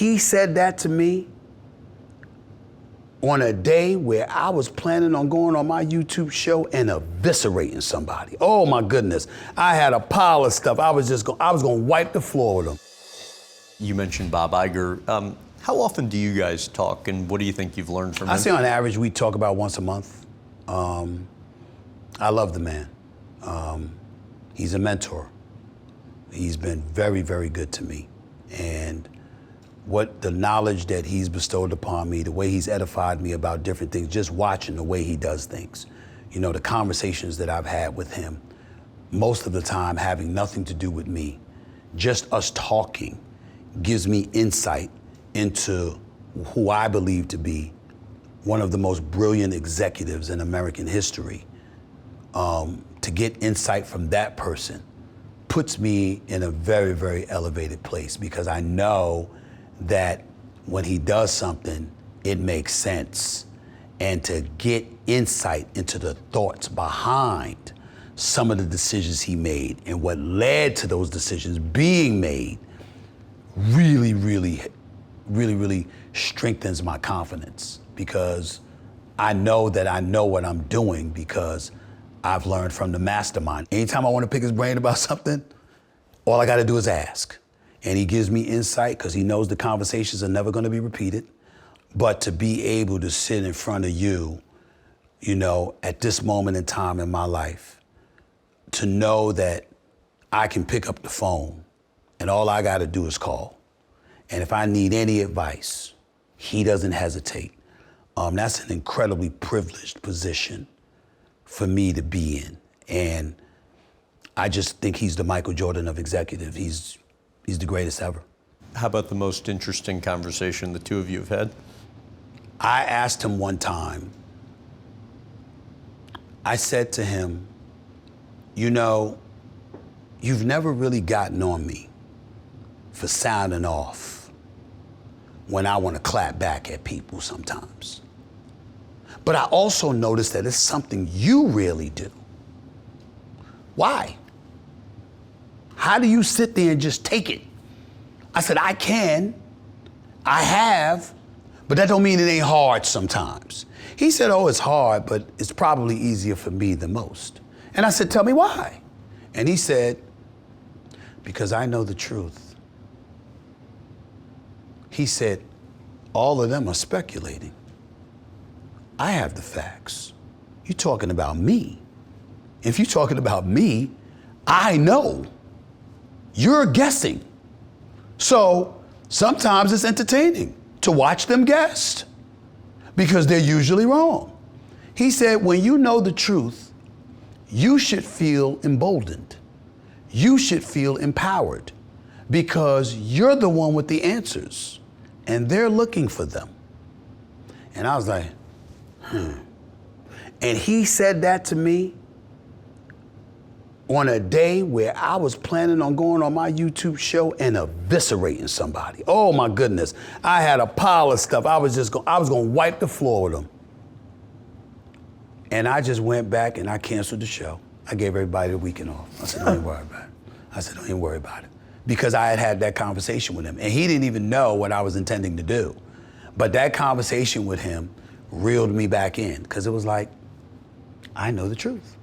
he said that to me on a day where I was planning on going on my YouTube show and eviscerating somebody. Oh my goodness. I had a pile of stuff. I was going to wipe the floor with them. You mentioned Bob Iger. How often do you guys talk, and what do you think you've learned from him? I say on average we talk about once a month. I love the man. He's a mentor. He's been very, very good to me. And what the knowledge that he's bestowed upon me, the way he's edified me about different things, just watching the way he does things. You know, the conversations that I've had with him, most of the time having nothing to do with me, just us talking gives me insight into who I believe to be one of the most brilliant executives in American history. To get insight from that person puts me in a very, very elevated place, because I know that when he does something, it makes sense. And to get insight into the thoughts behind some of the decisions he made and what led to those decisions being made really, really, really, really strengthens my confidence, because I know that I know what I'm doing because I've learned from the mastermind. Anytime I want to pick his brain about something, all I got to do is ask. And he gives me insight because he knows the conversations are never going to be repeated. But to be able to sit in front of you, you know, at this moment in time in my life, to know that I can pick up the phone and all I got to do is call. And if I need any advice, he doesn't hesitate. That's an incredibly privileged position for me to be in. And I just think he's the Michael Jordan of executive. He's the greatest ever. How about the most interesting conversation the two of you have had? I asked him one time, I said to him, you know, you've never really gotten on me for sounding off when I want to clap back at people sometimes. But I also noticed that it's something you really do. Why? How do you sit there and just take it? I said, I can, I have, but that don't mean it ain't hard sometimes. He said, oh, it's hard, but it's probably easier for me than most. And I said, tell me why? And he said, because I know the truth. He said, all of them are speculating. I have the facts. You're talking about me. If you're talking about me, I know. You're guessing. So sometimes it's entertaining to watch them guess, because they're usually wrong. He said, when you know the truth, you should feel emboldened. You should feel empowered, because you're the one with the answers and they're looking for them. And I was like, And he said that to me on a day where I was planning on going on my YouTube show and eviscerating somebody. Oh my goodness. I had a pile of stuff. I was going to wipe the floor with them. And I just went back and I canceled the show. I gave everybody the weekend off. I said, don't even worry about it. I said, don't even worry about it. Because I had had that conversation with him. And he didn't even know what I was intending to do. But that conversation with him reeled me back in, because it was like, I know the truth.